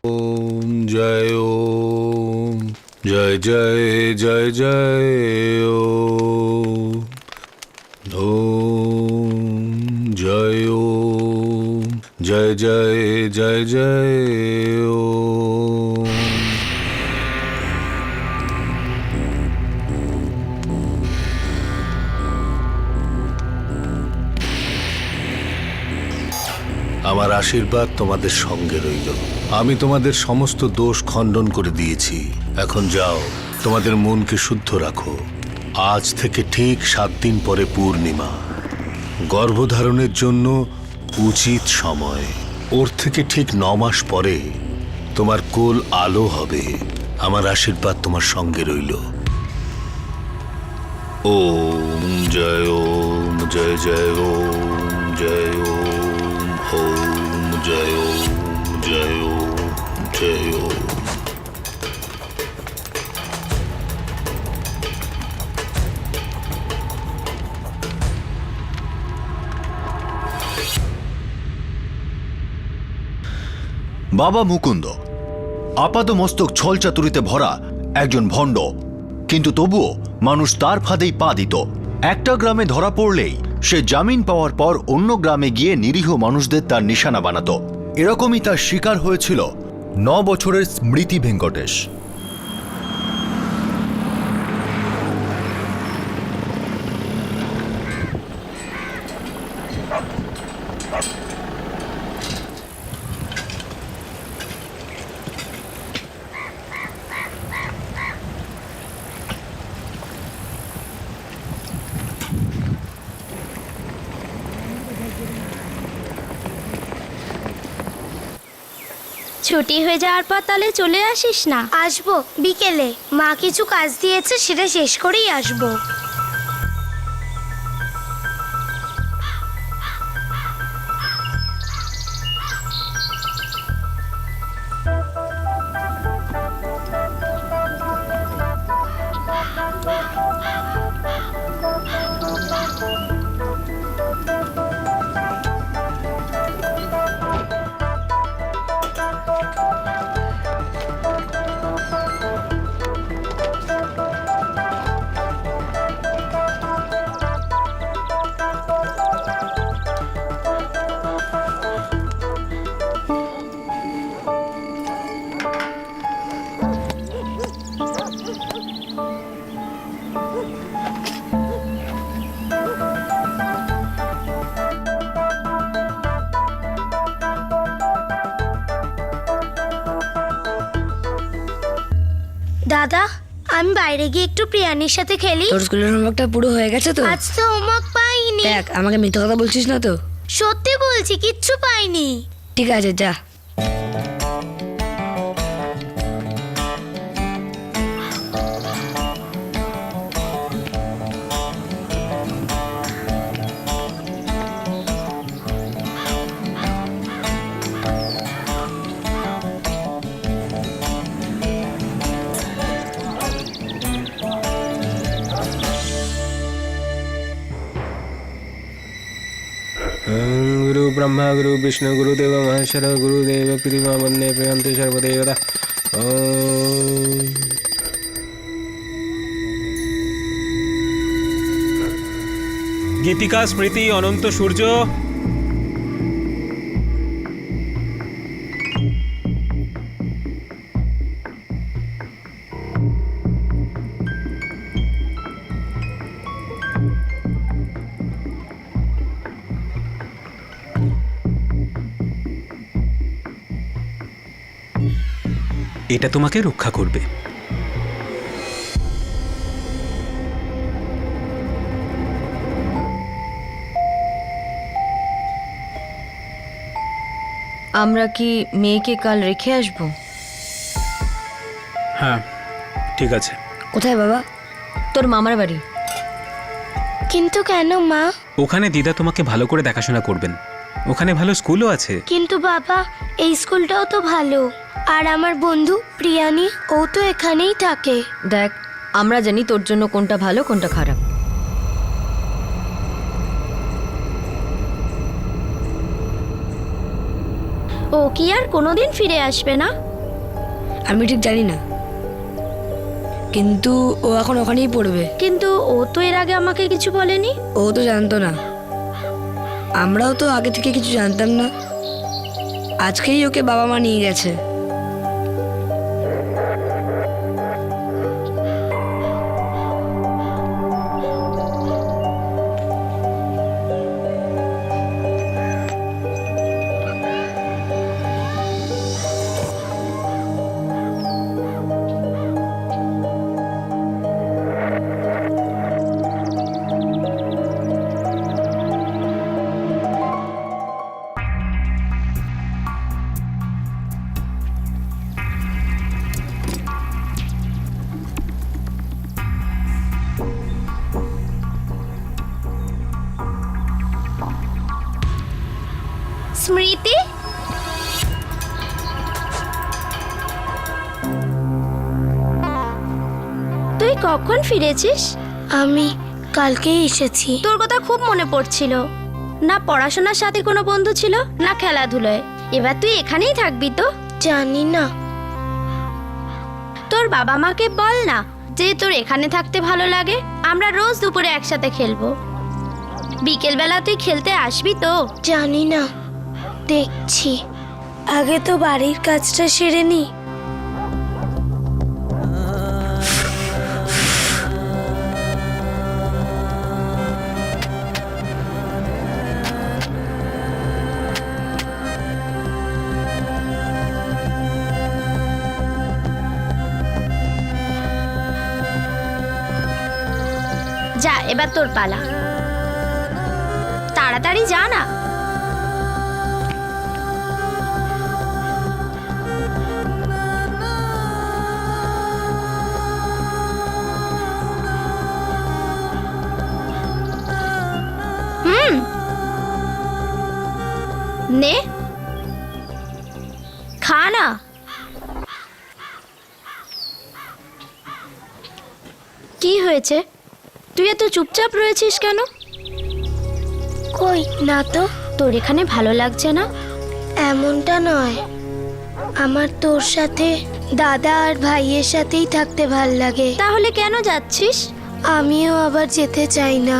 ওম জয় ওম জয় জয় জয় জয় ওম জয় ওম জয় জয় জয় জয় ওম। আমার আশীর্বাদ তোমাদের সঙ্গে রইল। আমি তোমাদের সমস্ত দোষ খণ্ডন করে দিয়েছি। এখন যাও, তোমাদের মনকে শুদ্ধ রাখো। আজ থেকে ঠিক 7 দিন পরে পূর্ণিমা, গর্ভধারণের জন্য উচিত সময়। ওর থেকে ঠিক 9 মাস পরে তোমার কোল আলো হবে। আমার আশীর্বাদ তোমার সঙ্গে রইল। ওম জয় ওম জয় জয় ওম জয় ওম ওম জয় ওম জয় ওম জয় ওম। বাবা মুকুন্দ আপাদমস্তক ছল চাতুরিতে ভরা একজন ভণ্ড, কিন্তু তবুও মানুষ তার ফাঁদেই পা দিত। একটা গ্রামে ধরা পড়লেই সে জামিন পাওয়ার পর অন্য গ্রামে গিয়ে নিরীহ মানুষদের তার নিশানা বানাতো। এরকমই তার শিকার হয়েছিল 9 বছরের স্মৃতি ভেঙ্কটেশ। ছুটি হয়ে যাওয়ার পর তাহলে চলে আসিস না? আসবো বিকেলে, মা কিছু কাজ দিয়েছে, সেটা শেষ করেই আসবো। দাদা, আমি বাইরে গিয়ে একটু প্রিয়ানির সাথে খেলি। তোর স্কুলের হোমওয়ার্কটা পুরো হয়ে গেছে তো? আজ তো হোমওয়ার্ক পাইনি। দেখ, আমাকে মিথ্যা কথা বলছিস না তো? সত্যি বলছি, কিচ্ছু পাইনি। ঠিক আছে, যা। गुरु ब्रह्मा गुरु विष्णु गुरुदेव महेश्वर गुरुदेव प्रतिमा वंदे प्रियंते सर्वदेवता। गीतिका स्मृति अनंत सूर्य। এটা তোমাকে রক্ষা করবে। আমরা কি মেয়েকে কাল রেখে আসব? হ্যাঁ, ঠিক আছে। কোথায় বাবা? তোর মামার বাড়ি। কিন্তু কেন মা? ওখানে দিদা তোমাকে ভালো করে দেখাশোনা করবেন। ওখানে ভালো স্কুলও আছে। কিন্তু বাবা, এই স্কুলটাও তো ভালো। আর আমার বন্ধু প্রিয়ানি, ও তো এখানেই থাকে। দেখ, আমরা জানি তোর জন্য কোনটা ভালো কোনটা খারাপ। ও কি আর কোনোদিন ফিরে আসবে না? আমি ঠিক জানি না, কিন্তু ও এখন ওখানেই পড়বে। কিন্তু ও তো এর আগে আমাকে কিছু বলেনি। ও তো জানতো না, আমরাও তো আগে থেকে কিছু জানতাম না। আজকেই ওকে বাবা মা নিয়ে গেছে। স্মৃতি, তুই কখন ফিরেছিস? আমি কালকেই এসেছি। তোর কথা খুব মনে পড়ছিল। না পড়াশোনার সাথে কোনো বন্ধু ছিল, না খেলাধুলায়। এবার তুই এখানেই থাকবি তো? জানি না। তোর বাবা মাকে বল না যে তোর এখানে থাকতে ভালো লাগে। আমরা রোজ দুপুরে একসাথে খেলবো। বিকেলবেলা তুই খেলতে আসবি তো? জানি না, দেখছি। আগে তো বাড়ির কাজটা সেরে নি। যা, এবার তোর পালা। তাড়াতাড়ি যা না। নে, খা না। কি হয়েছে? তুই এত চুপচাপ রয়েছিস কেন? কই না তো। তোর এখানে ভালো লাগছে না? এমনটা নয়, আমার তোর সাথে, দাদা আর ভাইয়ের সাথেই থাকতে ভাল লাগে। তাহলে কেন যাচ্ছিস? আমিও আবার যেতে চাই না।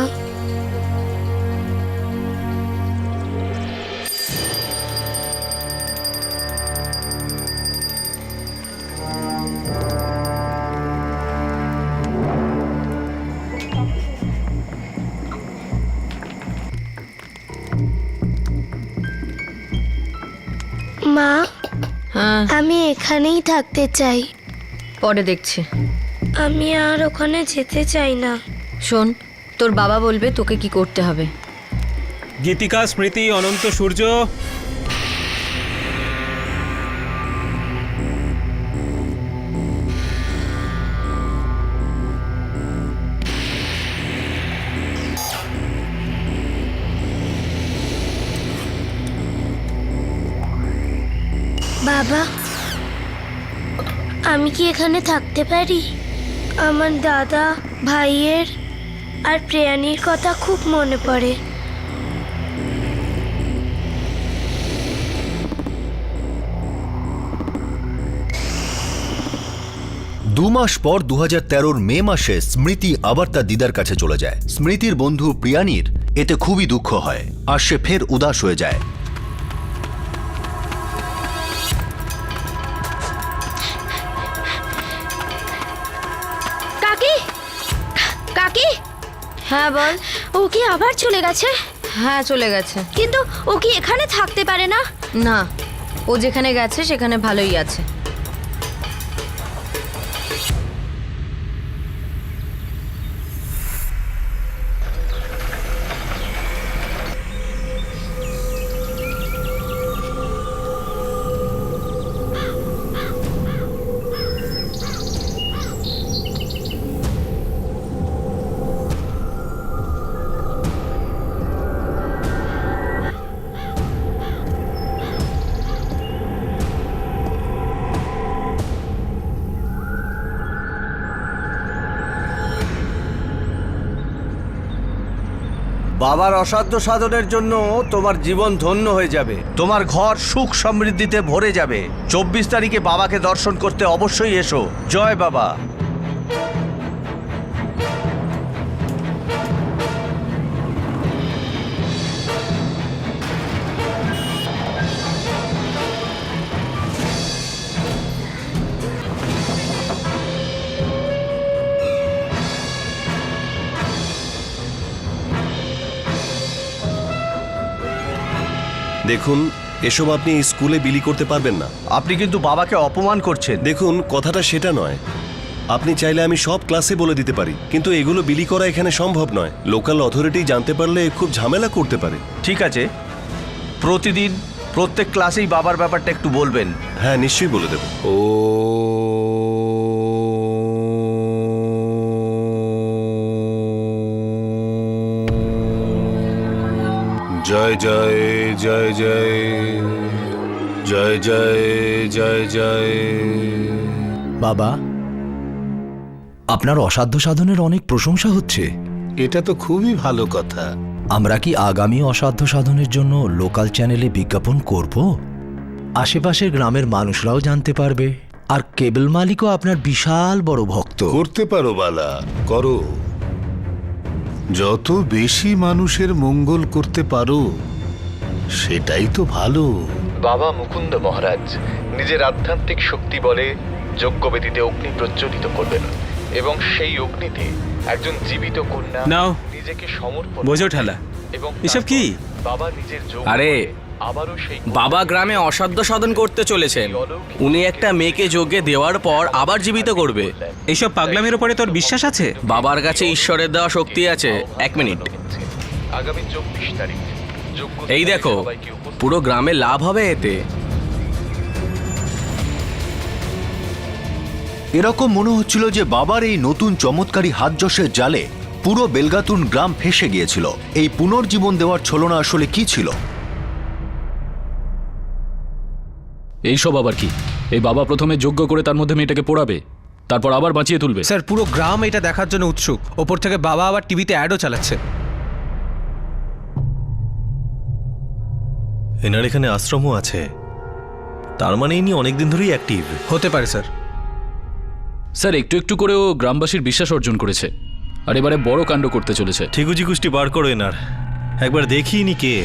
মা, হ্যাঁ, আমি এখানেই থাকতে চাই। পরে দেখছি। আমি আর ওখানে যেতে চাই না। শোন, তোর বাবা বলবে তোকে কি করতে হবে। গীতিকা, স্মৃতি, অনন্ত, সূর্য, বাবা, আমি কি এখানে থাকতে পারি? আমার দাদা, ভাইয়ের আর প্রিয়ানির কথা খুব মনে পড়ে। 2 মাস পর 2013 মে মাসে স্মৃতি আবার তার দিদার কাছে চলে যায়। স্মৃতির বন্ধু প্রিয়ানির এতে খুবই দুঃখ হয় আর সে ফের উদাস হয়ে যায়। কাকি, কাকি। হ্যাঁ বল। ও কি আবার চলে গেছে? হ্যাঁ চলে গেছে। কিন্তু ও কি এখানে থাকতে পারে না? না, ও যেখানে গেছে সেখানে ভালোই আছে। বাবার অসাধ্য সাধনের জন্য তোমার জীবন ধন্য হয়ে যাবে, তোমার ঘর সুখ সমৃদ্ধিতে ভরে যাবে। 24 তারিখে বাবাকে দর্শন করতে অবশ্যই এসো। জয় বাবা। দেখুন, এসব আপনি স্কুলে বিলি করতে পারবেন না। আপনি কিন্তু বাবাকে অপমান করছেন। দেখুন, কথাটা সেটা নয়। আপনি চাইলে আমি সব ক্লাসে বলে দিতে পারি, কিন্তু এগুলো বিলি করা এখানে সম্ভব নয়। লোকাল অথরিটি জানতে পারলে খুব ঝামেলা করতে পারে। ঠিক আছে, প্রতিদিন প্রত্যেক ক্লাসেই বাবার ব্যাপারটা একটু বলবেন। হ্যাঁ, নিশ্চয়ই বলে দেব। ও জয় জয় জয় জয় জয় জয় জয় জয়। বাবা, আপনার অসাধ্য সাধনের অনেক প্রশংসা হচ্ছে। এটা তো খুবই ভালো কথা। আমরা কি আগামী অসাধ্য সাধনের জন্য লোকাল চ্যানেলে বিজ্ঞাপন করব? আশেপাশের গ্রামের মানুষরাও জানতে পারবে, আর কেবল মালিকও আপনার বিশাল বড় ভক্ত। করতে পারো বালা, করো। যত বেশি মানুষের মঙ্গল করতে পারো সেটাই তো ভালো। বাবা মুকুন্দ মহারাজ নিজের আধ্যাত্মিক শক্তি বলে যজ্ঞবেদীতে অগ্নি প্রজ্বলিত করবেন এবং সেই অগ্নিতে একজন জীবিত কন্যা নাও নিজেকে সমর্পণ বোঝো ঠালা, এবং এসব কি? বাবা নিজের যোগ আরে আবারও সেই বাবা গ্রামে অসাধ্য সাধন করতে চলেছেন। উনি একটা মেয়েকে যজ্ঞে দেওয়ার পর আবার জীবিত করবে। এইসব পাগলামের উপরে তোর বিশ্বাস আছে? বাবার কাছে ঈশ্বরের দেওয়া শক্তি আছে। 1 মিনিট, আগামী 24 তারিখ এই দেখো, পুরো গ্রামে লাভ হবে এতে। এরকম মনে হচ্ছিল যে বাবার এই নতুন চমৎকারী হাতযশের জালে পুরো বেলগাতুন গ্রাম ফেসে গিয়েছিল। এই পুনর্জীবন দেওয়ার ছলনা আসলে কি ছিল? এইসব আবার কি? এই বাবা প্রথমে যজ্ঞ করে তার মধ্যে মেয়েটাকে পোড়াবে, তারপর আবার বাঁচিয়ে তুলবে। স্যার, পুরো গ্রাম এটা দেখার জন্য উৎসুক। ওপর থেকে বাবা আবার টিভিতে অ্যাডও চালাচ্ছে। এনার এখানে আশ্রমও আছে, তার মানে ইনি অনেকদিন ধরেই অ্যাক্টিভ। হতে পারে স্যার। স্যার, একটু একটু করেও গ্রামবাসীর বিশ্বাস অর্জন করেছে, আর এবারে বড় কাণ্ড করতে চলেছে। ঠিকুজি কুষ্টি বার করো এনার, একবার দেখিনি কে।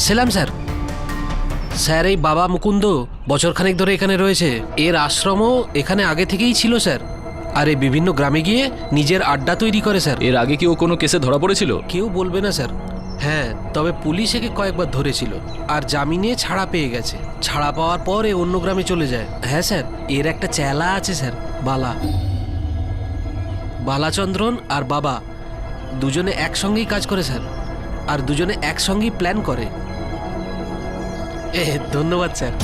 সেলাম স্যার। স্যার, এই বাবা মুকুন্দ বছরখানেক ধরে এখানে রয়েছে। এর আশ্রমও এখানে আগে থেকেই ছিল স্যার। আর এই বিভিন্ন গ্রামে গিয়ে নিজের আড্ডা তৈরি করে স্যার। এর আগে কি ও কোনো কেসে ধরা পড়েছিল? কেউ বলবে না স্যার। হ্যাঁ, তবে পুলিশ একে কয়েকবার ধরেছিল আর জামিনে ছাড়া পেয়ে গেছে। ছাড়া পাওয়ার পর এ অন্য গ্রামে চলে যায়। হ্যাঁ স্যার, এর একটা চেলা আছে স্যার, বালাচন্দ্রন আর বাবা দুজনে একসঙ্গেই কাজ করে স্যার, আর দুজনে একসঙ্গেই প্ল্যান করে। ধন্যবাদ স্যার।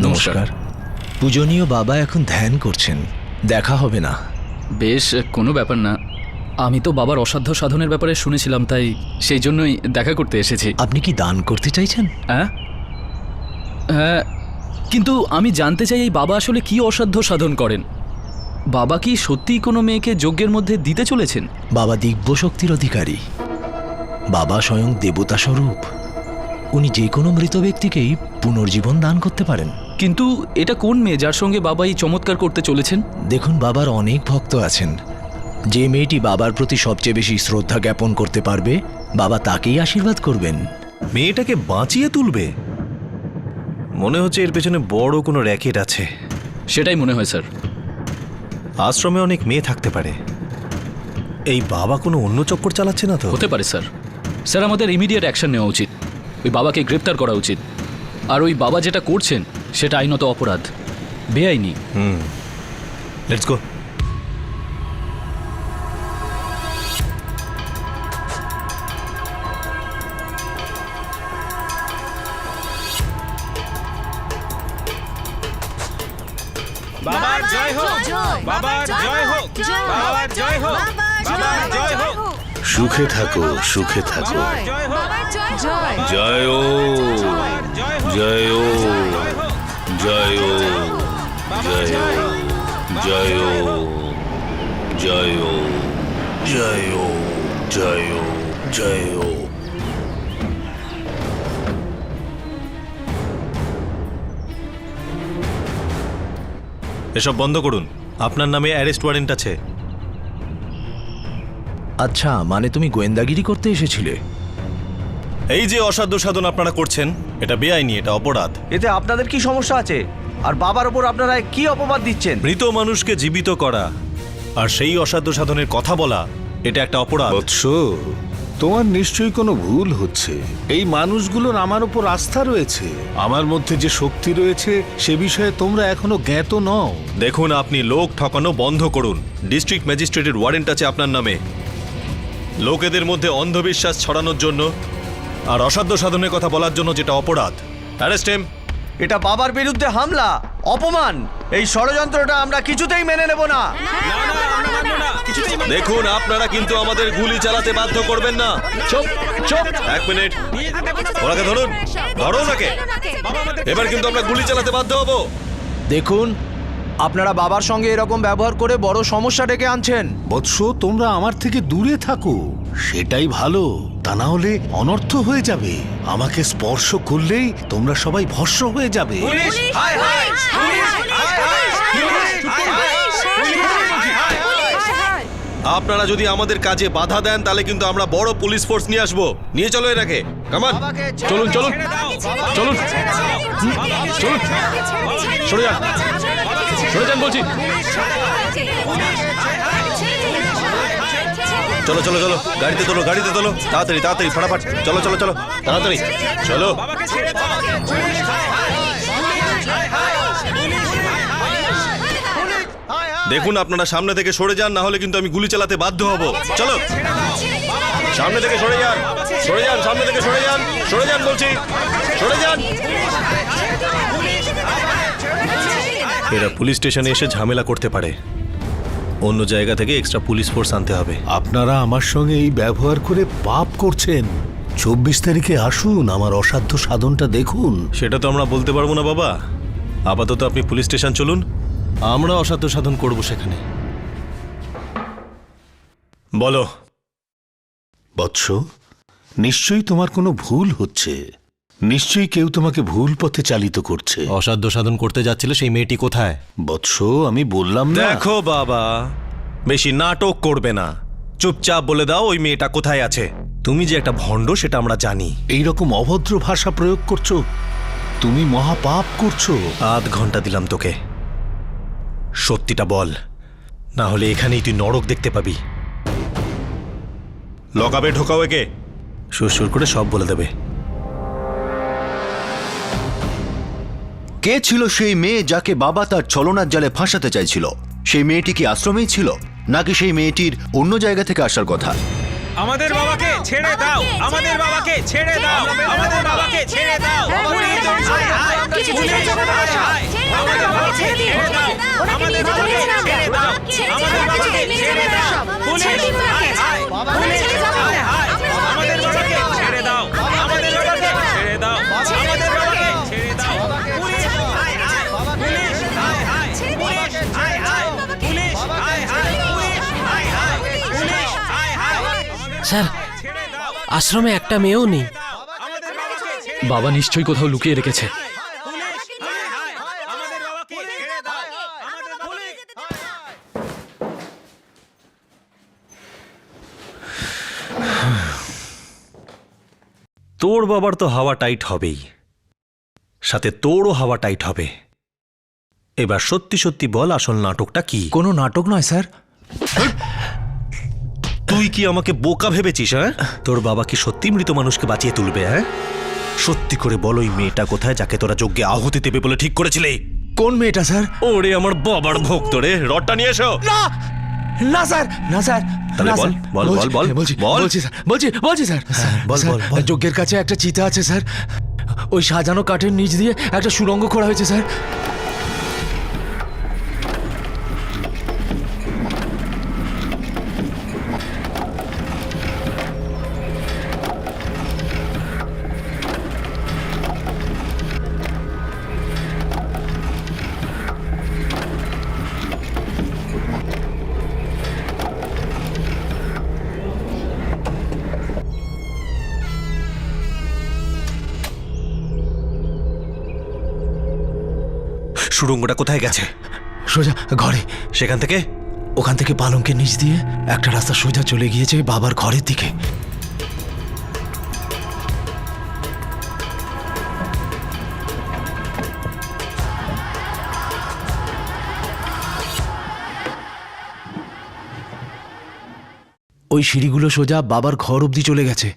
নমস্কার। পূজনীয় বাবা এখন ধ্যান করছেন, দেখা হবে না। বেশ, কোনো ব্যাপার না। আমি তো বাবার অসাধ্য সাধনের ব্যাপারে শুনেছিলাম, তাই সেই জন্যই দেখা করতে এসেছি। আপনি কি দান করতে চাইছেন? হ্যাঁ হ্যাঁ, কিন্তু আমি জানতে চাই এই বাবা আসলে কি অসাধ্য সাধন করেন। বাবা কি সত্যিই কোনো মেয়েকে যজ্ঞের মধ্যে দিতে চলেছেন? বাবা দিব্য শক্তির অধিকারী, বাবা স্বয়ং দেবতা স্বরূপ। উনি যে কোনো মৃত ব্যক্তিকেই পুনর্জীবন দান করতে পারেন। কিন্তু এটা কোন মেয়ে যার সঙ্গে বাবা এই চমৎকার করতে চলেছেন? দেখুন, বাবার অনেক ভক্ত আছেন। যে মেয়েটি বাবার প্রতি সবচেয়ে বেশি শ্রদ্ধা জ্ঞাপন করতে পারবে, বাবা তাকেই আশীর্বাদ করবেন। মেয়েটাকে বাঁচিয়ে তুলবে? মনে হচ্ছে এর পেছনে বড় কোনো র্যাকেট আছে। সেটাই মনে হয় স্যার। আশ্রমে অনেক মেয়ে থাকতে পারে, এই বাবা কোনো অন্য চক্কর চালাচ্ছে না তো? হতে পারে স্যার। স্যার, আমাদের ইমিডিয়েট অ্যাকশন নেওয়া উচিত। ওই বাবাকে গ্রেপ্তার করা উচিত। আর ওই বাবা যেটা করছেন সেটা আইনত অপরাধ, বেআইনি। Let's go. বাবার জয় হোক, বাবার জয় হোক, বাবার জয় হোক, বাবার জয় হোক। সুখে থাকো, সুখে থাকো। জয় ও, জয় ও, জয় ও, জয় ও, জয় ও, জয় ও, জয় ও, জয় ও, জয় ও। এসব বন্ধ করুন, আপনার নামে অ্যারেস্ট ওয়ারেন্ট আছে। আচ্ছা, মানে তুমি গোয়েন্দাগিরি করতে এসেছিলে? এই যে অসাধ্য সাধন আপনারা করছেন, এটা বেআইনি, এটা অপরাধ। এতে আপনাদের কি সমস্যা আছে? আর বাবার উপর আপনারা কি অপবাদ দিচ্ছেন? মৃত মানুষকে জীবিত করা আর সেই অসাধ্য সাধনের কথা বলা, এটা একটা অপরাধ। বৎস, তোমার নিশ্চয়ই কোনো ভুল হচ্ছে। এই মানুষগুলোর আমার উপর আস্থা রয়েছে। আমার মধ্যে যে শক্তি রয়েছে সে বিষয়ে তোমরা এখনো জ্ঞাত নও। দেখুন, আপনি লোক ঠকানো বন্ধ করুন। ডিস্ট্রিক্ট ম্যাজিস্ট্রেটের ওয়ারেন্ট আছে আপনার নামে, লোকেদের মধ্যে অন্ধবিশ্বাস ছড়ানোর জন্য আর অসাধ্য সাধনের কথা বলার জন্য, যেটা অপরাধ। Arrest him. এটা বাবার বিরুদ্ধে হামলা, অপমান। এই ষড়যন্ত্রটা আমরা কিছুতেই মেনে নেব না। দেখুন, আপনারা কিন্তু আমাদের গুলি চালাতে বাধ্য করবেন না। চুপ চুপ, এক মিনিট, ওনাকে ধরুন, ধরো ওনাকে। এবার কিন্তু আমরা গুলি চালাতে বাধ্য হব। দেখুন, আপনারা বাবার সঙ্গে এরকম ব্যবহার করে বড় সমস্যা ডেকে আনছেন। বৎস, তোমরা আমার থেকে দূরে থাকো, সেটাই ভালো। তা না হলে অনর্থ হয়ে যাবে। আমাকে স্পর্শ করলেই তোমরা সবাই ভস্ম হয়ে যাবে। আপনারা যদি আমাদের কাজে বাধা দেন তাহলে কিন্তু আমরা বড় পুলিশ ফোর্স নিয়ে আসবো। নিয়ে চলো এটাকে। কামান, চলুন চলুন চলুন চলুন, সরে যান, সরে যান বলছি। চলো চলো চলো, গাড়িতে তোলো, গাড়িতে তোলো, তাড়াতাড়ি তাড়াতাড়ি, ফটাফট, চলো চলো চলো, তাড়াতাড়ি চলো। দেখুন, আপনারা সামনে থেকে সরে যান, না হলে কিন্তু আমি গুলি চালাতে বাধ্য হব। চলো, সামনে থেকে সরে যান, সরে যান, সামনে থেকে সরে যান, সরে যান বলছি, সরে যান। এরা পুলিশ স্টেশনে এসে ঝামেলা করতে পারে, অন্য জায়গা থেকে এক্সট্রা পুলিশ ফোর্স আনতে হবে। আপনারা আমার সঙ্গে এই ব্যবহার করে পাপ করছেন। 24 তারিখে আসুন, আমার অসাধ্য সাধনটা দেখুন। সেটা তো আমরা বলতে পারবো না বাবা। আপাতত আপনি পুলিশ স্টেশন চলুন, আমরা অসাধ্য সাধন করব সেখানে। বলো। বৎস, নিশ্চয়ই তোমার কোনো ভুল হচ্ছে। নিশ্চয়ই কেউ তোমাকে ভুল পথে চালিত করছে। অসাধ্য সাধন করতে যাচ্ছিলে, সেই মেয়েটি কোথায়? বৎস, আমি বললাম না। দেখো বাবা, বেশি নাটক করবে না, চুপচাপ বলে দাও ওই মেয়েটা কোথায় আছে। তুমি যে একটা ভণ্ড সেটা আমরা জানি। এইরকম অভদ্র ভাষা প্রয়োগ করছো, তুমি মহাপাপ করছো। আধ ঘন্টা দিলাম তোকে, সত্যিটা বল, না হলে এখানেই তুই নরক দেখতে পাবি। লকাবে ঢোকাও একে, সুর করে সব বলে দেবে। কে ছিল সেই মেয়ে যাকে বাবা তার ছলনার জালে ফাঁসাতে চাইছিল? সেই মেয়েটি কি আশ্রমেই ছিল, নাকি সেই মেয়েটির অন্য জায়গা থেকে আসার কথা? আমাদের বাবাকে ছেড়ে দাও, আমাদের বাবাকে ছেড়ে দাও, আমাদের বাবাকে ছেড়ে দাও। স্যার, আশ্রমে একটা মেয়েও নেই। বাবা নিশ্চয়ই কোথাও লুকিয়ে রেখেছে। তোর বাবার তো হাওয়া টাইট হবেই, সাথে তোরও হাওয়া টাইট হবে। এবার সত্যি সত্যি বল, আসল নাটকটা কি? কোনো নাটক নয় স্যার। তুই কি আমাকে বোকা ভেবেছিস? হ্যাঁ, তোর বাবা কি সত্যি মৃত মানুষকে বাঁচিয়ে তুলবে? হ্যাঁ, সত্যি করে বল, ওই মেয়েটা কোথায় যাকে তোরা যজ্ঞে আহুতি দেবে বলে ঠিক করেছিলে? কোন মেয়েটা স্যার? ওরে আমার বাবার ভক্ত রে, রডটা নিয়ে এসো। না না স্যার, না স্যার। তাহলে বল বল বল বল, বলছি বল। বলছি স্যার, বলছি স্যার। বল বল বল। যজ্ঞের কাছে একটা চিতা আছে স্যার, ওই সাজানো কাঠের নিচ দিয়ে একটা সুড়ঙ্গ করা হয়েছে স্যার। সুড়ঙ্গটা কোথায় গেছে? সোজা ঘরে। সেখান থেকে? ওখান থেকে পালঙ্কের নিচ দিয়ে একটা রাস্তা সোজা চলে গিয়েছে বাবার ঘরের দিকে। ওই সিঁড়িগুলো সোজা বাবার ঘর অবধি চলে গেছে।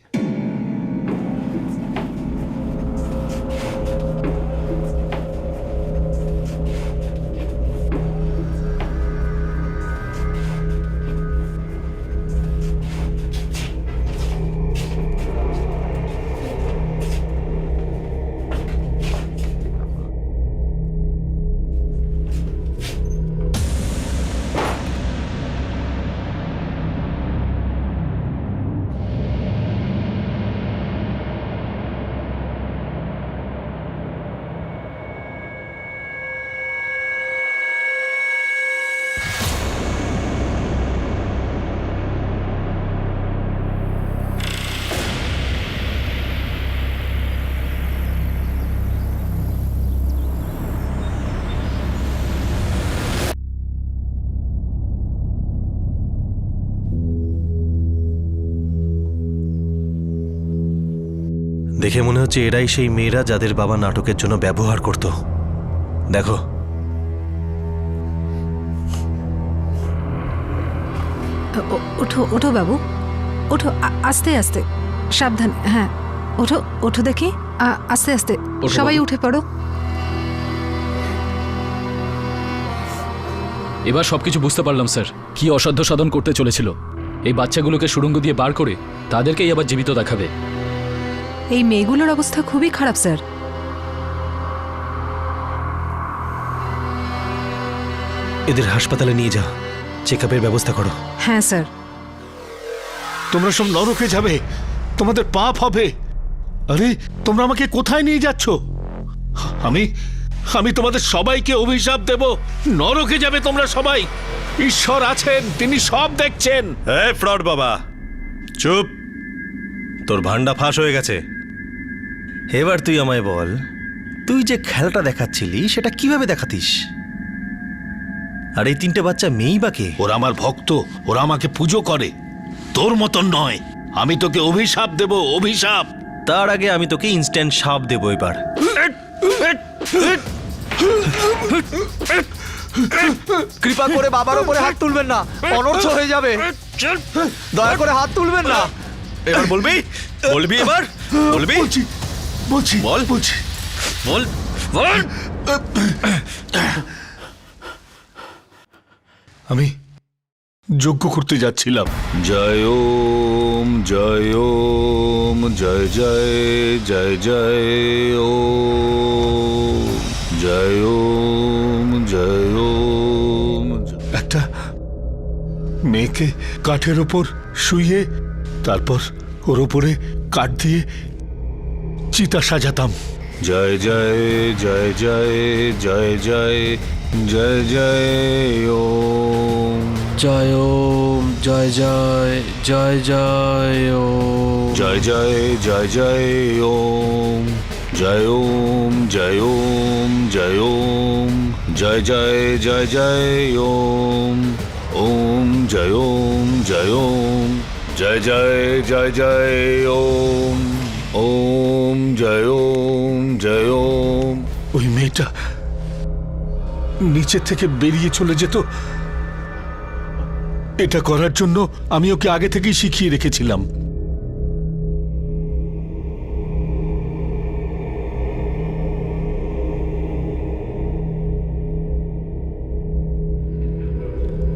দেখে মনে হচ্ছে এরাই সেই মেয়েরা যাদের বাবা নাটকের জন্য ব্যবহার করত। দেখো, ওঠো ওঠো বাবু, ওঠো, আস্তে আস্তে, সাবধান। হ্যাঁ, ওঠো ওঠো দেখি, আস্তে আস্তে, সবাই উঠে পড়ো। এবার সবকিছু বুঝতে পারলাম স্যার, কি অসাধ্য সাধন করতে চলেছিল। এই বাচ্চাগুলোকে সুড়ঙ্গ দিয়ে বার করে তাদেরকেই আবার জীবিত দেখাবে। এই মেয়েগুলোর অবস্থা খুবই খারাপ স্যার। এদের হাসপাতালে নিয়ে যা, চেকআপের ব্যবস্থা করো। হ্যাঁ স্যার। তোমরা সব নরকে যাবে, তোমাদের পাপ হবে। আরে তোমরা আমাকে কোথায় নিয়ে যাচ্ছ? আমি তোমাদের সবাইকে অভিশাপ দেব। নরকে যাবে তোমরা সবাই। ঈশ্বর আছেন, তিনি সব দেখছেন। এই ফ্রড বাবা, চুপ। তোর ভান্ডা ফাঁস হয়ে গেছে। এবার তুই আমায় বল, তুই যে খেলাটা দেখাচ্ছিলি সেটা কিভাবে দেখাতিস? আর এই তিনটে বাচ্চা মেয়েই বা কে? ওরা আমার ভক্ত, ওরা আমাকে পুজো করে। তোর মতন নয়। আমি তোকে অভিশাপ দেব, অভিশাপ। তার আগে আমি তোকে ইনস্ট্যান্ট সাপ দেবো এবার। কৃপা করে বাবার উপরে হাত তুলবেন না, অনর্থ হয়ে যাবে। দয়া করে হাত তুলবেন না। এবার বলবি? বলবি এবার? বলবি? বলছি বল, বলছি, বল, বল। আমি যজ্ঞ করতে যাচ্ছিলাম। জয় ওম, জয় ওম, জয় জয়, জয় জয় ওম, জয় ওম, জয় ওম। একটা মেয়েকে কাঠের ওপর শুইয়ে তারপর ওর ওপরে কাঠ দিয়ে চিতা সাজাতাম। জয় জয়, জয় জয়, জয় জয়, জয় জয় ওম, জয় ওম, জয় জয়, জয় জয় ওম, জয় জয়, জয় জয় ওম, জয় ওম, জয় ওম, জয় ওম, জয় জয়, জয় জয় ওম, ওম জয় ওম, জয় ওম, জয় জয়, জয় জয় ওম, ওম জয় ওম, জয় ওম। ওই মেয়েটা নিচে থেকে বেরিয়ে চলে যেত। এটা করার জন্য আমি ওকে আগে থেকেই শিখিয়ে রেখেছিলাম।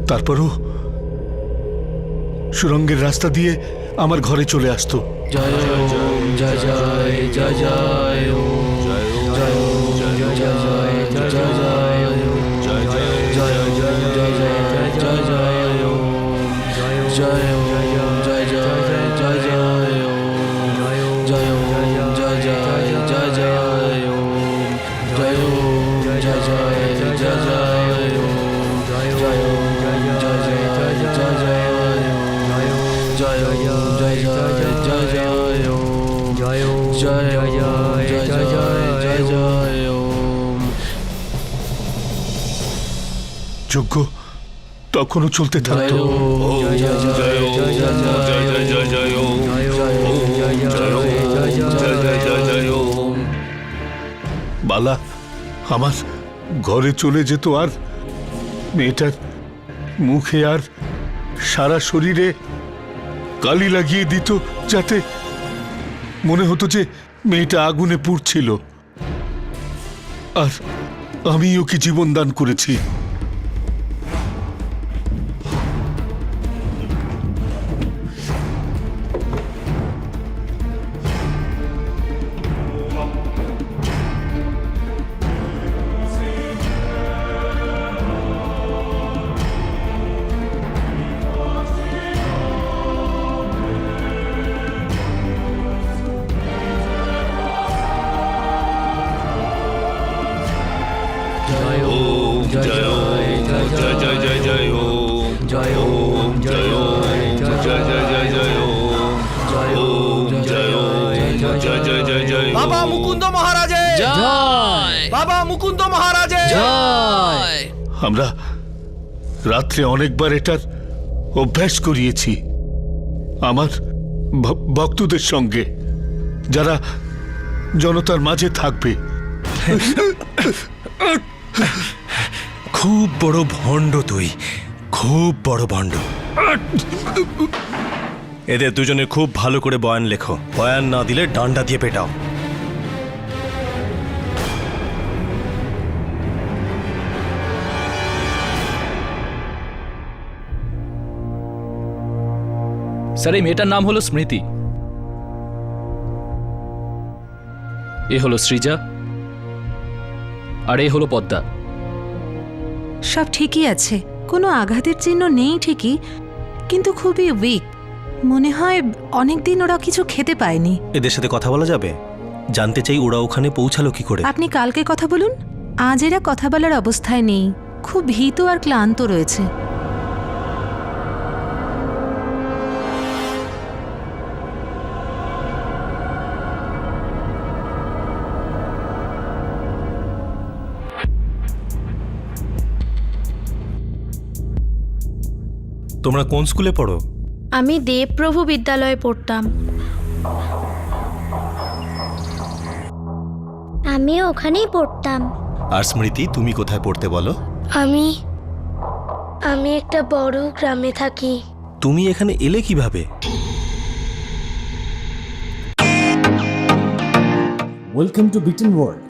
তারপরও সুরঙ্গের রাস্তা দিয়ে আমার ঘরে চলে আসতো। জয় ওম, জয় জয়, জয় জয় ওম, জয় ওম, জয় জয়, জয় জয়, জয় জয় ওম, জয় জয়, জয় জয়, জয় জয়, জয় জয় ওম, জয় ওম, জয় জয়, জয় জয় ওম, জয় ওম, জয় জয়, জয় জয় ওম, জয় ওম, জয় জয়, জয় জয় ওম, জয় ওম, জয় জয়, জয় জয় ওম, জয় ওম, জয় জয়, জয় জয় ওম, জয় ওম, জয় জয়, জয় জয়, জয় জয় ওম। যজ্ঞ তখনও চলতে থাকতো। বালা আমার ঘরে চলে যেত আর মেয়েটার মুখে আর সারা শরীরে কালি লাগিয়ে দিত, যাতে মনে হতো যে মেয়েটা আগুনে পুড়ছিল। আর আমি ওকে জীবন দান করেছি। বাবা মুকুন্দ মহারাজে জয়, বাবা মুকুন্দ মহারাজে জয়। আমরা রাত্রে অনেকবার এটার অভ্যাস করিয়েছি আমার ভক্তদের সঙ্গে, যারা জনতার মাঝে থাকবে। খুব বড় ভণ্ড তুই, খুব বড় ভণ্ড। এদের দুজনে খুব ভালো করে বয়ান লেখো, বয়ান না দিলে ডান্ডা দিয়ে পেটাও। স্যার এই মেয়েটার নাম হলো স্মৃতি, এ হলো সৃজা, আর এ হলো পদ্মা। সব ঠিকই আছে, কোনো আঘাতের চিহ্ন নেই ঠিকই, কিন্তু খুবই উইক। মনে হয় অনেকদিন ওরা কিছু খেতে পায়নি। এদের সাথে কথা বলা যাবে? জানতে চাই ওরা ওখানে পৌঁছালো কি করে। আপনি কালকে কথা বলুন, আজ এরা কথা বলার অবস্থায় নেই, খুব ভীত আর ক্লান্ত রয়েছে। তোমরা কোন স্কুলে পড়ো? আমি দেবপ্রভু বিদ্যালয়ে পড়তাম। আমি ওখানেই পড়তাম। আর স্মৃতি তুমি কোথায় পড়তে বলো? আমি একটা বড় গ্রামে থাকি। তুমি এখানে এলে কিভাবে? Welcome to Bitten world,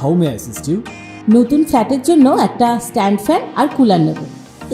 how may I assist you? নতুন ফ্ল্যাটের জন্য একটা স্ট্যান্ড ফ্যান আর কুলার নেব।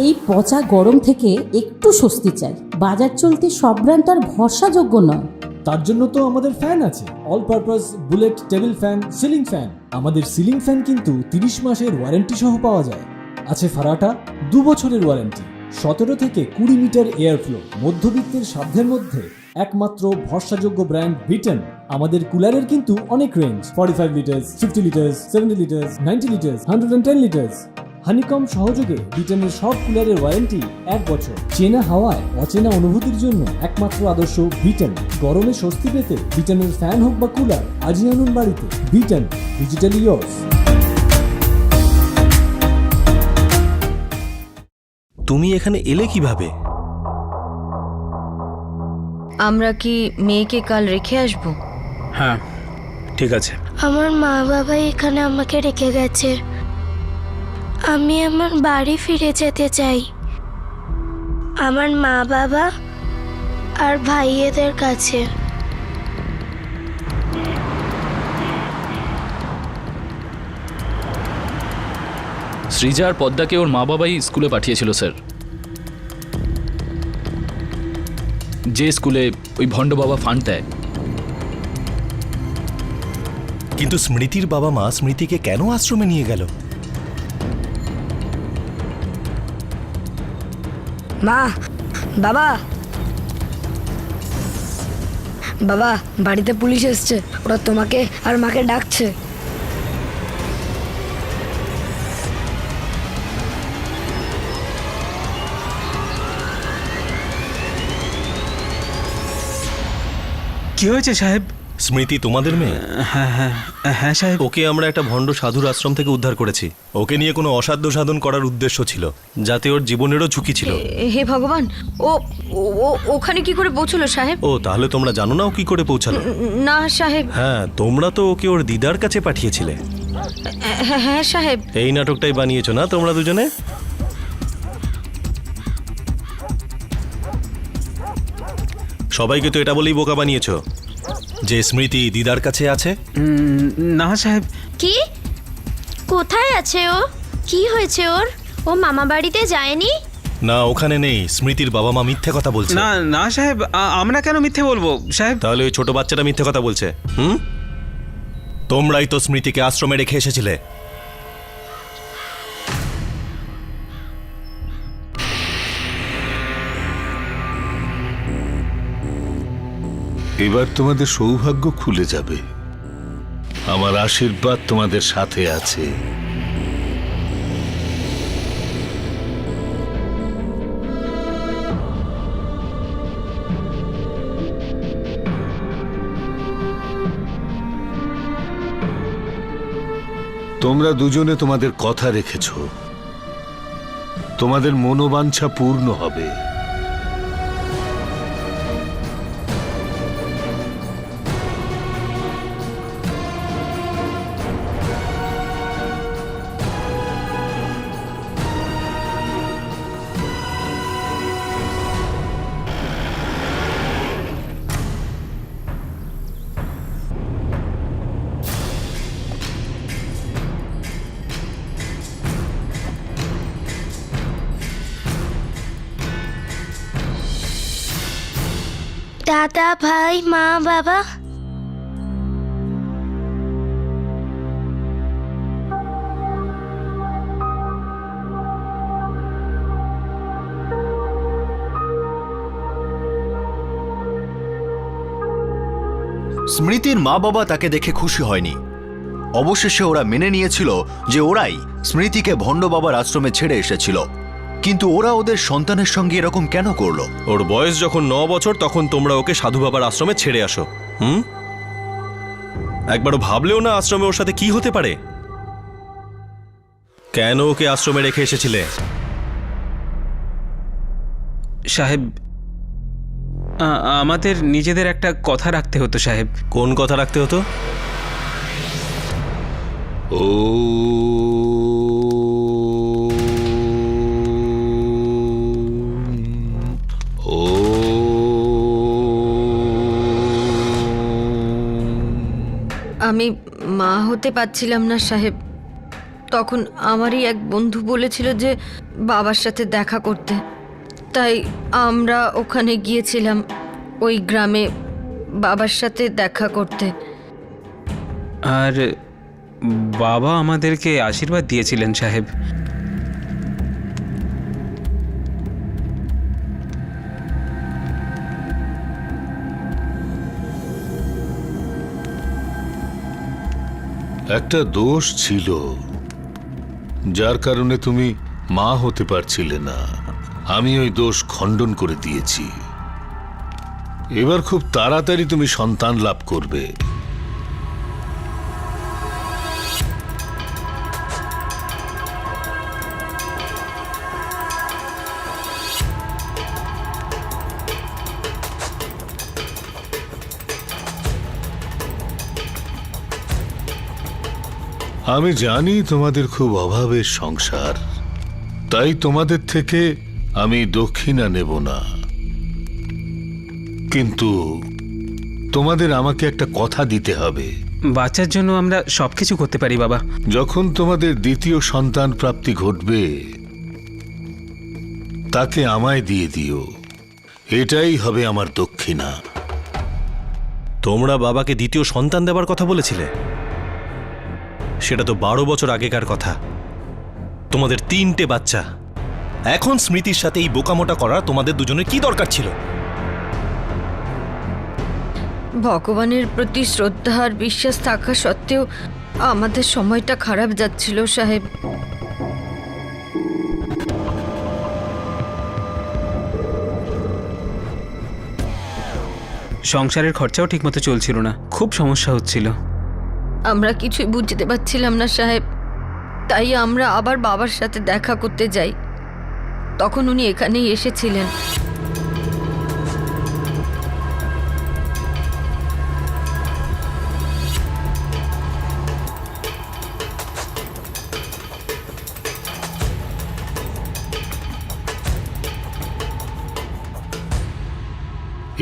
এই পচা গরম থেকে একটু স্বস্তি চাই। বাজার চলতে সব ব্র্যান্ড আর ভরসাযোগ্য নয়। তার জন্য তো আমাদের ফ্যান আছে, all purpose bullet table fan, ceiling fan. আমাদের সিলিং ফ্যান কিন্তু 30 মাসের ওয়ারেন্টি সহ পাওয়া যায়। আছে ফারাটা 2 বছরের ওয়ারেন্টি, 17 থেকে 20 মিটার এয়ার ফ্লো। মধ্যবিত্তের সাধ্যের মধ্যে একমাত্র ভরসাযোগ্য ব্র্যান্ড বিটেন। আমাদের কুলারের কিন্তু অনেক range, 45 litres, 50 litres, 70 litres, 90 litres, 110 litres. Honeycomb সহযোগে বিটেনের সব কুলারের ওয়ারেন্টি 1 বছর। চেনা হাওয়ায় অচেনা অনুভূতির জন্য একমাত্র আদর্শ বিটেন। গরমে স্বস্তি পেতে বিটেনের ফ্যান হোক বা কুলার, আজই আনুন বাড়িতে। Beaten, digitally yours. তুমি এখানে এলে কিভাবে? আমরা কি মেয়েকে কাল রেখে আসব? হ্যাঁ ঠিক আছে। আমার মা বাবা এখানে আমাকে রেখে গেছে। আমি আমার বাড়ি ফিরে যেতে চাই, আমার মা বাবা আর ভাইয়েদের কাছে। সৃজা আর পদ্মাকে ওর মা বাবাই স্কুলে পাঠিয়েছিল স্যার, যে স্কুলে ওই ভণ্ড বাবা ফান্ড দেয়। কিন্তু স্মৃতির বাবা মা স্মৃতিকে কেন আশ্রমে নিয়ে গেল? মা, বাবা, বাবা, বাড়িতে পুলিশ এসছে, ওরা তোমাকে আর মাকে ডাকছে। কি হয়েছে সাহেব? স্মৃতি তোমাদের মেয়ে? হ্যাঁ হ্যাঁ হ্যাঁ সাহেব। ওকে আমরা একটা ভণ্ড সাধুর আশ্রম থেকে উদ্ধার করেছি। ওকে নিয়ে কোনো অসাধ্য সাধন করার উদ্দেশ্য ছিল, যাতে ওর জীবনেরও ঝুঁকি ছিল। হে ভগবান, ও ও ওখানে কি করে পৌঁছলো সাহেব? ও, তাহলে তোমরা জানো না ও কি করে পৌঁছালো? না সাহেব। হ্যাঁ, তোমরা তো ওকে ওর দিদার কাছে পাঠিয়েছিলে। হ্যাঁ সাহেব। এই নাটকটাই বানিয়েছো না তোমরা দুজনে? সবাইকে তো এটা বলেই বোকা বানিয়েছো যে স্মৃতি দিদার কাছে আছে। না সাহেব। কি? কোথায় আছে ও? কি হয়েছে ওর? ও মামা বাড়িতে যায়নি? না, ওখানে নেই। স্মৃতির বাবা মা মিথ্যে কথা বলছে। না না সাহেব, আমরা কেন মিথ্যে বলবো সাহেব? তাহলে ওই ছোট বাচ্চাটা মিথ্যে কথা বলছে। তোমরাই তো স্মৃতিকে আশ্রমে রেখে এসেছিলে। এবার তোমাদের সৌভাগ্য খুলে যাবে। আমার আশীর্বাদ তোমাদের সাথে আছে। তোমরা দুজনে তোমাদের কথা রেখেছ। তোমাদের মনোবাঞ্ছা পূর্ণ হবে। দাদা, ভাই, মা, বাবা, স্মৃতির মা বাবা তাকে দেখে খুশি হয়নি। অবশেষে ওরা মেনে নিয়েছিল যে ওরাই স্মৃতিকে ভণ্ড বাবার আশ্রমে ছেড়ে এসেছিল। কিন্তু ওরা ওদের সন্তানের সঙ্গে এরকম কেন করলো? ওর বয়স যখন 9 বছর তখন তোমরা ওকে সাধু বাবার আশ্রমে ছেড়ে আসো। একবারও ভাবলেও না আশ্রমে ওর সাথে কি হতে পারে? কেন ওকে আশ্রমে রেখে এসেছিলে? সাহেব, আমাদের নিজেদের একটা কথা রাখতে হতো সাহেব। কোন কথা রাখতে হতো? ও আমি মা হতে পারছিলাম না সাহেব। তখন আমারই এক বন্ধু বলেছিল যে বাবার সাথে দেখা করতে, তাই আমরা ওখানে গিয়েছিলাম ওই গ্রামে বাবার সাথে দেখা করতে। আর বাবা আমাদেরকে আশীর্বাদ দিয়েছিলেন সাহেব। একটা দোষ ছিল, যার কারণে তুমি মা হতে পারছিলে না। আমি ওই দোষ খণ্ডন করে দিয়েছি। এবার খুব তাড়াতাড়ি তুমি সন্তান লাভ করবে। আমি জানি তোমাদের খুব অভাবের সংসার, তাই তোমাদের থেকে আমি দক্ষিণা নেব না। কিন্তু তোমাদের আমাকে একটা কথা দিতে হবে। বাচ্চার জন্য আমরা সবকিছু করতে পারি বাবা। যখন তোমাদের দ্বিতীয় সন্তান প্রাপ্তি ঘটবে, তাকে আমায় দিয়ে দিও। এটাই হবে আমার দক্ষিণা। তোমরা বাবাকে দ্বিতীয় সন্তান দেবার কথা বলেছিলে? সেটা তো 12 বছর আগেকার কথা। তোমাদের 3টে বাচ্চা। এখন স্মৃতির সাথে এই বোকামোটা করার তোমাদের দুজনের কি দরকার ছিল? ভগবানের প্রতি শ্রদ্ধা আর বিশ্বাস থাকা সত্ত্বেও আমাদের সময়টা খারাপ যাচ্ছিল সাহেব। সংসারের খরচাও ঠিকমতো চলছিল না, খুব সমস্যা হচ্ছিল। আমরা কিছুই বুঝতে পারছিলাম না সাহেব, তাই আমরা আবার বাবার সাথে দেখা করতে যাই। তখন উনি এখানেই এসেছিলেন।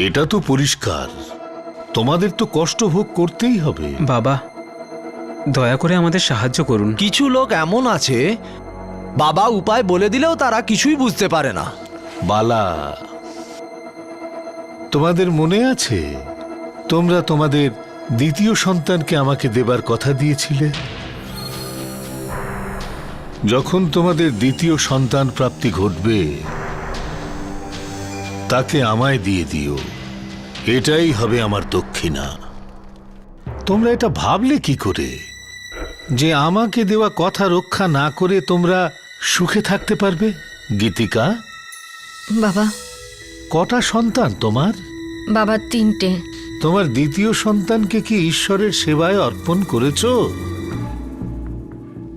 এটা তো পরিষ্কার, তোমাদের তো কষ্ট ভোগ করতেই হবে। বাবা, দয়া করে আমাদের সাহায্য করুন। কিছু লোক এমন আছে, বাবা উপায় বলে দিলেও তারা কিছুই বুঝতে পারে না। বালা, তোমাদের মনে আছে তোমরা তোমাদের দ্বিতীয় সন্তানকে আমাকে দেবার কথা দিয়েছিলে? যখন তোমাদের দ্বিতীয় সন্তান প্রাপ্তি ঘটবে তাকে আমায় দিয়ে দিও, এটাই হবে আমার দক্ষিণা। তোমরা এটা ভাবলে কি করে যে আমাকে দেওয়া কথা রক্ষা না করে তোমরা সুখে থাকতে পারবে? গীতিকা, বাবা। কটা সন্তান তোমার? বাবা, 3টে। তোমার দ্বিতীয় সন্তানকে কি ঈশ্বরের সেবায় অর্পণ করেছো?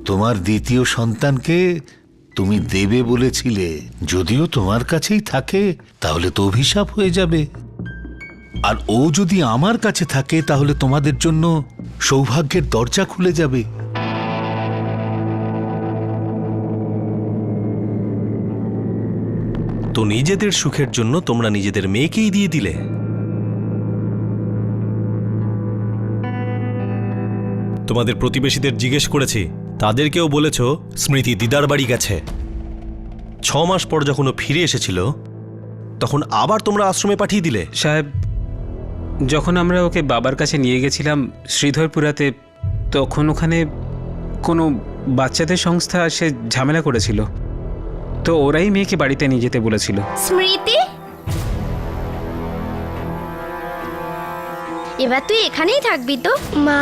তোমার দ্বিতীয় সন্তানকে তুমি দেবে বলেছিলে, যদিও তোমার কাছেই থাকে তাহলে তো অভিশাপ হয়ে যাবে। আর ও যদি আমার কাছে থাকে তাহলে তোমাদের জন্য সৌভাগ্যের দরজা খুলে যাবে। তো নিজেদের সুখের জন্য তোমরা নিজেদের মেয়েকেই দিয়ে দিলে। তোমাদের প্রতিবেশীদের জিজ্ঞেস করেছি, তাদেরকেও বলেছ স্মৃতি দিদার বাড়ি গেছে। 6 মাস পর যখন ও ফিরে এসেছিল তখন আবার তোমরা আশ্রমে পাঠিয়ে দিলে। সাহেব, যখন আমরা ওকে বাবার কাছে নিয়ে গেছিলাম শ্রীধরপুরাতে, তখন ওখানে কোনো বাচ্চাদের সংস্থা সে ঝামেলা করেছিল, তো ওরাই মেয়েকে বাড়িতে নিয়ে যেতে বলেছিল। স্মৃতি, এবার তুই এখানেই থাকবি তো? মা,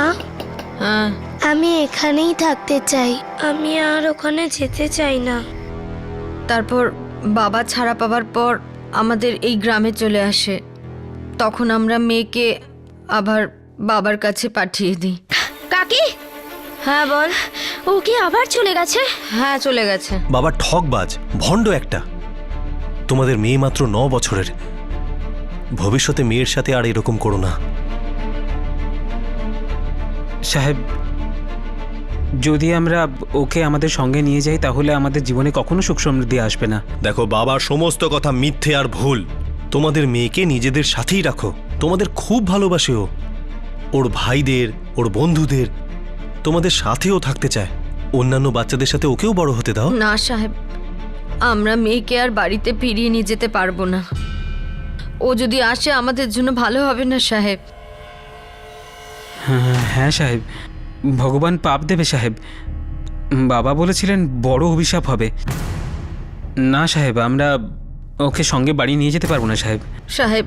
হ্যাঁ। আমি এখানেই থাকতে চাই, আমি আর ওখানে যেতে চাই না। তারপর বাবা ছাড়া পাওয়ার পর আমাদের এই গ্রামে চলে আসে। তখন আমরা মেয়েকে আবার বাবার কাছে পাঠিয়ে দিই। কাকি, হ্যাঁ বল। ও কি আবার চলে গেছে? হ্যাঁ, চলে গেছে। বাবা ঠকবাজ, ভণ্ড একটা। তোমাদের মেয়ে মাত্র 9 বছরের, ভবিষ্যতে মেয়ের সাথে আর এরকম করো না। সাহেব, যদি আমরা ওকে আমাদের সঙ্গে নিয়ে যাই তাহলে আমাদের জীবনে কখনো সুখ সমৃদ্ধি আসবে না। দেখো, বাবার সমস্ত কথা মিথ্যে আর ভুল। তোমাদের মেয়েকে নিজেদের সাথেই রাখো, তোমাদের খুব ভালোবাসে ও। ওর ভাইদের, ওর বন্ধুদের, তোমাদের সাথেও থাকতে চায়। অন্যান্য বাচ্চাদের সাথে ওকেও বড় হতে দাও। না সাহেব, আমরা মেয়েকে আর বাড়িতে ফিরিয়ে নিয়ে যেতে পারবো না। ও যদি আসে আমাদের জন্য ভালো হবে না সাহেব। হ্যাঁ সাহেব, ভগবান পাপ দেবে সাহেব। বাবা বলেছিলেন বড় অভিশাপ হবে। না সাহেব, আমরা ওকে সঙ্গে বাড়ি নিয়ে যেতে পারবো না সাহেব। সাহেব,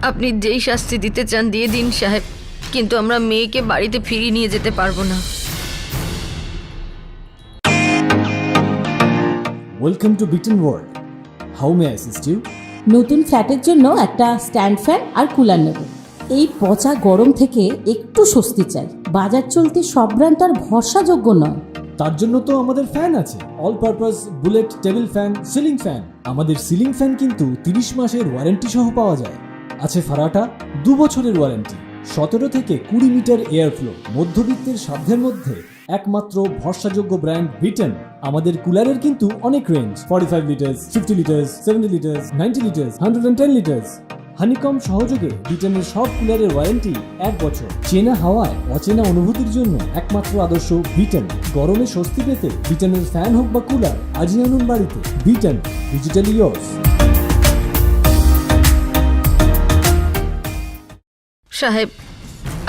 আপনি যেই শাস্তি দিতে চান দিয়ে দিন সাহেব, কিন্তু আমরা মেয়েকে বাড়িতে ফিরিয়ে নিয়ে যেতে পারবো না। Welcome to Bitten world, how may I assist you? নতুন ফ্ল্যাটের জন্য একটা স্ট্যান্ড ফ্যান আর কুলার নেব। এই পচা গরম থেকে একটু স্বস্তি চাই। বাজার চলতে সব ব্র্যান্ড আর ভরসাযোগ্য নয়। তার জন্য তো আমাদের ফ্যান আছে, all purpose bullet table fan, ceiling fan. আমাদের সিলিং ফ্যান কিন্তু 30 মাসের ওয়ারেন্টি সহ পাওয়া যায়। আছে ফারাটা 2 বছরের ওয়ারেন্টি, 17 থেকে 20 মিটার এয়ার ফ্লো। মধ্যবিত্তের সাধ্যের মধ্যে একমাত্র ভরসাযোগ্য ব্র্যান্ড বিটেন। আমাদের কুলারের কিন্তু অনেক range, 45 litres, 50 litres, 70 litres, 90 litres, 110 litres. Honeycomb সহযোগে বিটেনের সব কুলারের ওয়ারেন্টি 1 বছর। চেনা হাওয়ায় অচেনা অনুভূতির জন্য একমাত্র আদর্শ বিটেন। গরমে স্বস্তি পেতে বিটেনের ফ্যান হোক বা কুলার, আজই আনুন বাড়িতে। Beaten, digitally yours. সাহেব,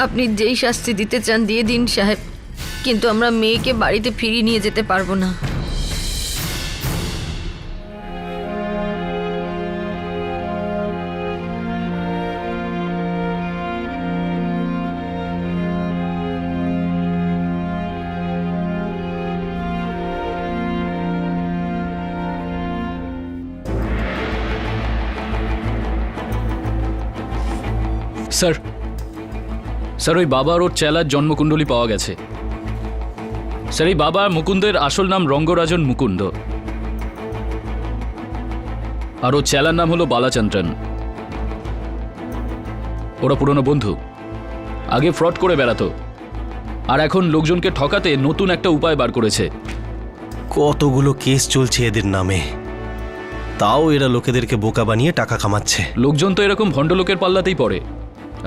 আপনি যেই শাস্তি দিতে চান দিয়ে দিন সাহেব, কিন্তু আমরা মেয়েকে বাড়িতে ফিরিয়ে নিয়ে যেতে পারবো না। স্যার স্যার ওই বাবা আর ওর চেলার জন্মকুণ্ডলী পাওয়া গেছে। স্যার এই বাবা মুকুন্দের আসল নাম রঙ্গরাজন মুকুন্দ, আর ওর চেলার নাম হলো বালাচন্দ্রন। ওরা পুরনো বন্ধু, আগে ফ্রড করে বেড়াতো, আর এখন লোকজনকে ঠকাতে নতুন একটা উপায় বার করেছে। কতগুলো কেস চলছে এদের নামে, তাও এরা লোকেদেরকে বোকা বানিয়ে টাকা কামাচ্ছে। লোকজন তো এরকম ভণ্ডলোকের পাল্লাতেই পড়ে,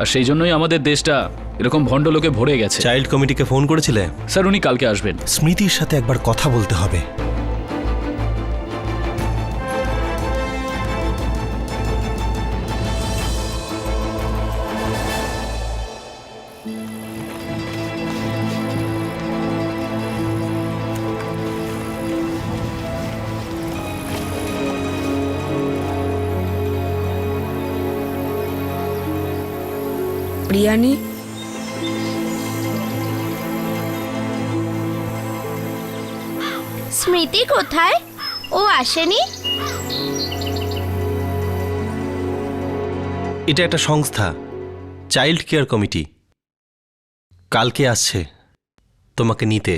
আর সেই জন্যই আমাদের দেশটা এরকম ভণ্ডলোকে ভরে গেছে। চাইল্ড কমিটিকে ফোন করেছিলে? স্যার উনি কালকে আসবেন। স্মৃতির সাথে একবার কথা বলতে হবে। প্রিয়ানি, স্মৃতি কোথায়? ও আসেনি? এটা একটা সংস্থা, চাইল্ড কেয়ার কমিটি। কালকে আসছে তোমাকে নিতে,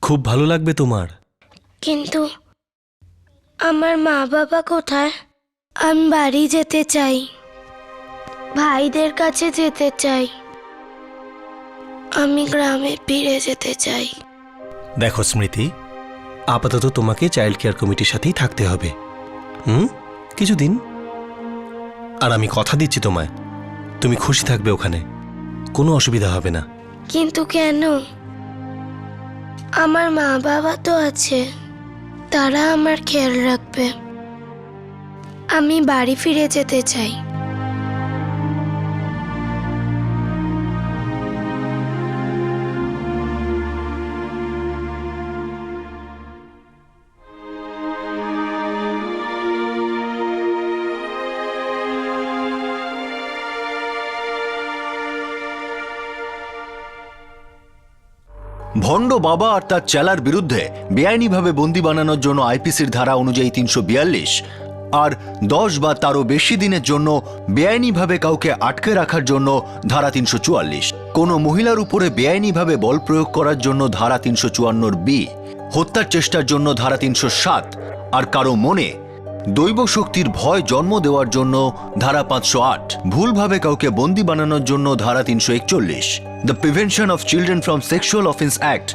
খুব ভালো লাগবে তোমার। কিন্তু আমার মা বাবা কোথায়? আমি বাড়ি যেতে চাই, ভাইদের কাছে যেতে চাই, আমি গ্রামে ফিরে যেতে চাই। দেখো স্মৃতি, আপাতত তোমাকে চাইল্ড কেয়ার কমিটির সাথেই থাকতে হবে কিছুদিন। আর আমি কথা দিচ্ছি তোমায়, তুমি খুশি থাকবে ওখানে, কোনো অসুবিধা হবে না। কিন্তু কেন? আমার মা বাবা তো আছে, তারা আমার খেয়াল রাখবে। আমি বাড়ি ফিরে যেতে চাই। ভণ্ড বাবা আর তার চেলার বিরুদ্ধে বেআইনিভাবে বন্দি বানানোর জন্য আইপিসির ধারা অনুযায়ী 342 আর 10 বা তারও বেশি দিনের জন্য বেআইনিভাবে কাউকে আটকে রাখার জন্য ধারা 344, কোনো মহিলার উপরে বেআইনিভাবে বল প্রয়োগ করার জন্য ধারা 354 বি, হত্যার চেষ্টার জন্য ধারা 307, আর কারো মনে দৈব শক্তির ভয় জন্ম দেওয়ার জন্য ধারা 508, ভুলভাবে কাউকে বন্দি বানানোর জন্য ধারা 341, the prevention of children from sexual offence act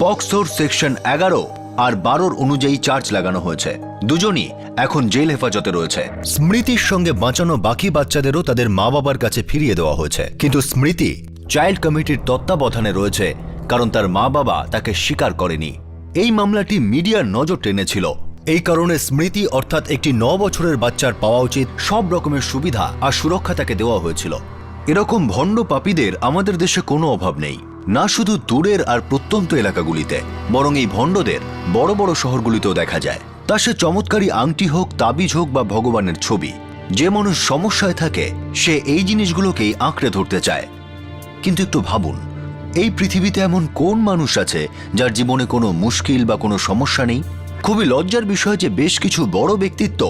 পক্সোর সেকশন 11 আর 12 অনুযায়ী চার্জ লাগানো হয়েছে। দুজনই এখন জেল হেফাজতে রয়েছে। স্মৃতির সঙ্গে বাঁচানো বাকি বাচ্চাদেরও তাদের মা বাবার কাছে ফিরিয়ে দেওয়া হয়েছে, কিন্তু স্মৃতি চাইল্ড কমিটির তত্ত্বাবধানে রয়েছে, কারণ তার মা বাবা তাকে স্বীকার করেনি। এই মামলাটি মিডিয়ার নজর টেনেছিল, এই কারণে স্মৃতি অর্থাৎ একটি 9 বছরের বাচ্চার পাওয়া উচিত সব রকমের সুবিধা আর সুরক্ষা তাকে দেওয়া হয়েছিল। এরকম ভণ্ড পাপীদের আমাদের দেশে কোনো অভাব নেই, না শুধু দূরের আর প্রত্যন্ত এলাকাগুলিতে, বরং এই ভণ্ডদের বড় বড় শহরগুলিতেও দেখা যায়। তা সে চমৎকারী আংটি হোক, তাবিজ হোক বা ভগবানের ছবি, যে মানুষ সমস্যায় থাকে সে এই জিনিসগুলোকেই আঁকড়ে ধরতে চায়। কিন্তু একটু ভাবুন, এই পৃথিবীতে এমন কোন মানুষ আছে যার জীবনে কোনো মুশকিল বা কোনো সমস্যা নেই? খুবই লজ্জার বিষয় যে বেশ কিছু বড় ব্যক্তিত্ব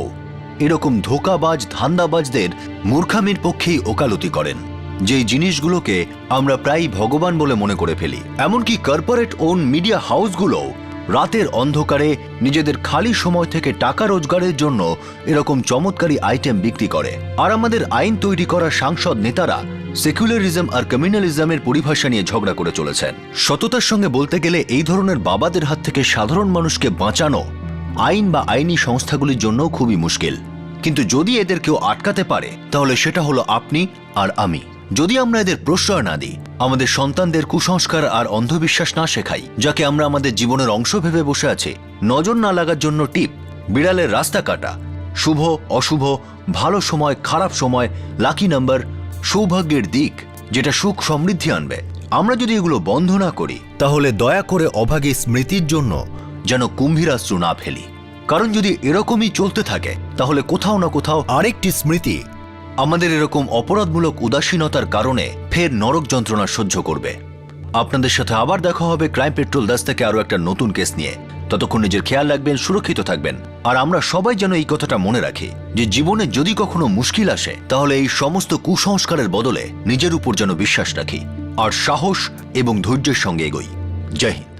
এরকম ধোঁকাবাজ ধান্দাবাজদের মূর্খামির পক্ষেই ওকালতি করেন, যেই জিনিসগুলোকে আমরা প্রায় ভগবান বলে মনে করে ফেলি। এমনকি কর্পোরেট ওন মিডিয়া হাউসগুলো রাতের অন্ধকারে নিজেদের খালি সময় থেকে টাকা রোজগারের জন্য এরকম চমৎকারী আইটেম বিক্রি করে। আর আমাদের আইন তৈরি করা সাংসদ নেতারা সেকুলারিজম আর কমিউনালিজমের পরিভাষা নিয়ে ঝগড়া করে চলেছেন। সততার সঙ্গে বলতে গেলে এই ধরনের বাবাদের হাত থেকে সাধারণ মানুষকে বাঁচানো আইন বা আইনি সংস্থাগুলির জন্য খুবই মুশকিল। কিন্তু যদি এদের কেউ আটকাতে পারে তাহলে সেটা হলো আপনি আর আমি। যদি আমরা এদের প্রশ্রয় না দিই, আমাদের সন্তানদের কুসংস্কার আর অন্ধবিশ্বাস না শেখাই, যাকে আমরা আমাদের জীবনের অংশ ভেবে বসে আছি, নজর না লাগার জন্য টিপ, বিড়ালের রাস্তা কাটা, শুভ অশুভ, ভালো সময় খারাপ সময়, লাকি নাম্বার, সৌভাগ্যের দিক যেটা সুখ সমৃদ্ধি আনবে, আমরা যদি এগুলো বন্ধ না করি তাহলে দয়া করে অভাগী স্মৃতির জন্য যেন কুম্ভীরাশ্রু না ফেলি। কারণ যদি এরকমই চলতে থাকে তাহলে কোথাও না কোথাও আরেকটি স্মৃতি আমাদের এরকম অপরাধমূলক উদাসীনতার কারণে ফের নরক যন্ত্রণা সহ্য করবে। আপনাদের সাথে আবার দেখা হবে ক্রাইম পেট্রোল 10 থেকে আরো একটা নতুন কেস নিয়ে। ততক্ষণ নিজের খেয়াল রাখবেন, সুরক্ষিত থাকবেন। আর আমরা সবাই যেন এই কথাটা মনে রাখি যে জীবনে যদি কখনো মুশকিল আসে তাহলে এই সমস্ত কুসংস্কারের বদলে নিজের উপর যেন বিশ্বাস রাখি আর সাহস এবং ধৈর্যের সঙ্গে এগোই। জয় হিন্দ।